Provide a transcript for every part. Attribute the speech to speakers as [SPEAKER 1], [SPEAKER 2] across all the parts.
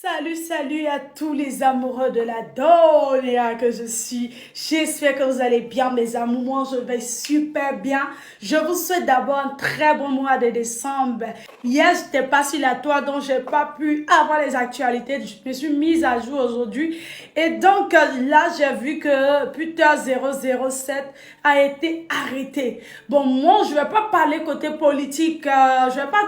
[SPEAKER 1] Salut à tous les amoureux de la Donia que je suis. J'espère que vous allez bien, mes amours. Moi, je vais super bien. Je vous souhaite d'abord un très bon mois de décembre. Hier, je n'étais pas sur la toile, donc je n'ai pas pu avoir les actualités. Je me suis mise à jour aujourd'hui. Et donc, là, j'ai vu que Peter 007 a été arrêté. Bon, moi, je ne vais pas parler côté politique. Je ne vais pas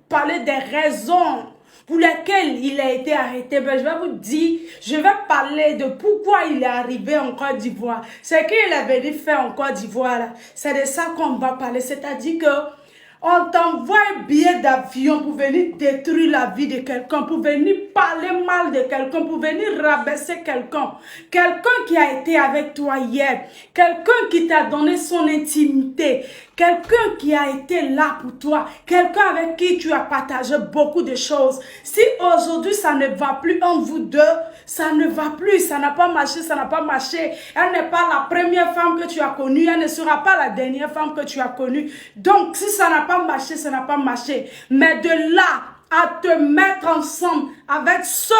[SPEAKER 1] parler des raisons pour lesquels il a été arrêté. Ben, je vais vous dire, je vais parler de pourquoi il est arrivé en Côte d'Ivoire. C'est qu'il est venu faire en Côte d'Ivoire. C'est de ça qu'on va parler. C'est-à-dire que on t'envoie un billet d'avion pour venir détruire la vie de quelqu'un, pour venir parler mal de quelqu'un, pour venir rabaisser quelqu'un. Quelqu'un qui a été avec toi hier, quelqu'un qui t'a donné son intimité, quelqu'un qui a été là pour toi, quelqu'un avec qui tu as partagé beaucoup de choses. Si aujourd'hui ça ne va plus entre vous deux, ça ne va plus, ça n'a pas marché, ça n'a pas marché. Elle n'est pas la première femme que tu as connue, elle ne sera pas la dernière femme que tu as connue. Donc si ça n'a pas marché, ça n'a pas marché. Mais de là à te mettre ensemble avec ceux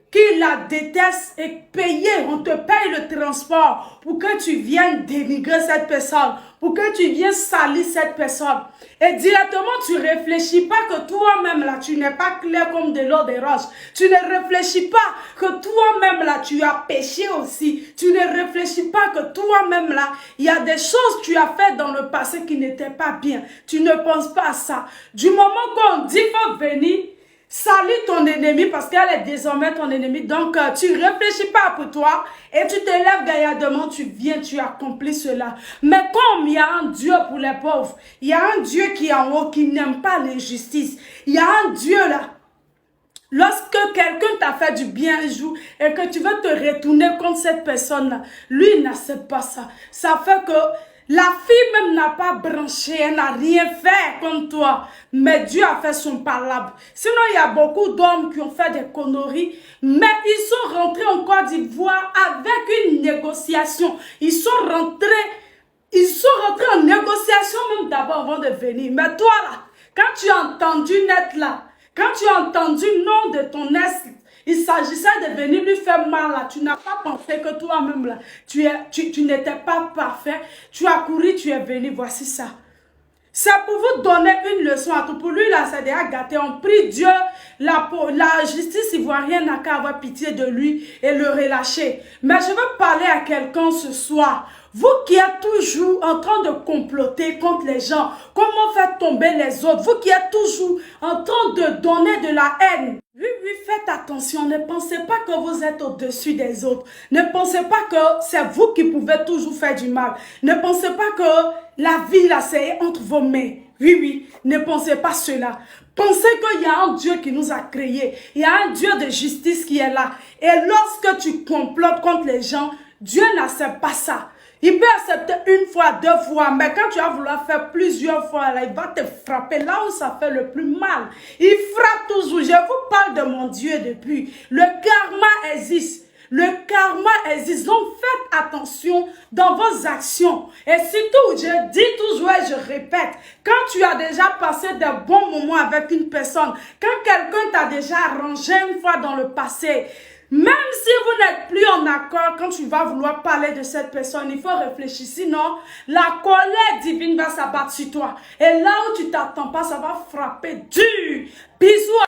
[SPEAKER 1] qui la détestent et payer, on te paye le transport pour que tu viennes dénigrer cette personne, pour que tu viennes salir cette personne. Et directement, tu ne réfléchis pas que toi-même là, tu n'es pas clair comme de l'eau des roches. Tu ne réfléchis pas que toi-même là, tu as péché aussi. Tu ne réfléchis pas que toi-même là, il y a des choses que tu as faites dans le passé qui n'étaient pas bien. Tu ne penses pas à ça. Du moment qu'on dit faut venir salut ton ennemi parce qu'elle est désormais ton ennemi. Donc, tu ne réfléchis pas pour toi et tu te lèves gaillardement, tu viens, tu accomplis cela. Mais comme il y a un Dieu pour les pauvres, il y a un Dieu qui est en haut, qui n'aime pas l'injustice. Il y a un Dieu là. Lorsque quelqu'un t'a fait du bien un jour et que tu veux te retourner contre cette personne-là, lui il n'accepte pas ça. Ça fait que la fille même n'a pas branché, elle n'a rien fait comme toi. Mais Dieu a fait son palabre. Sinon, il y a beaucoup d'hommes qui ont fait des conneries, mais ils sont rentrés en Côte d'Ivoire avec une négociation. Ils sont rentrés en négociation même d'abord avant de venir. Mais toi là, quand tu as entendu net là, quand tu as entendu le nom de ton ex, il s'agissait de venir lui faire mal là. Tu n'as pas pensé que toi-même là, tu n'étais pas parfait. Tu as couru, tu es venu, voici ça. C'est pour vous donner une leçon à tout. Pour lui là, c'est déjà gâté. On prie Dieu, la justice ivoirienne n'a qu'à avoir pitié de lui et le relâcher. Mais je veux parler à quelqu'un ce soir. Vous qui êtes toujours en train de comploter contre les gens, comment faire tomber les autres, vous qui êtes toujours en train de donner de la haine. Oui, faites attention, ne pensez pas que vous êtes au-dessus des autres. Ne pensez pas que c'est vous qui pouvez toujours faire du mal. Ne pensez pas que la vie là, c'est entre vos mains. Oui, ne pensez pas cela. Pensez qu'il y a un Dieu qui nous a créés. Il y a un Dieu de justice qui est là. Et lorsque tu complotes contre les gens, Dieu n'accepte pas ça. Il peut accepter une fois, deux fois, mais quand tu vas vouloir faire plusieurs fois, là, il va te frapper là où ça fait le plus mal. Il frappe toujours. Je vous parle de mon Dieu depuis. Le karma existe. Le karma existe. Donc faites attention dans vos actions. Et surtout, je dis toujours et je répète, quand tu as déjà passé de bons moments avec une personne, quand quelqu'un t'a déjà arrangé une fois dans le passé, même si vous n'êtes plus en accord, quand tu vas vouloir parler de cette personne, il faut réfléchir. Sinon, la colère divine va s'abattre sur toi. Et là où tu t'attends pas, ça va frapper dur. Bisous.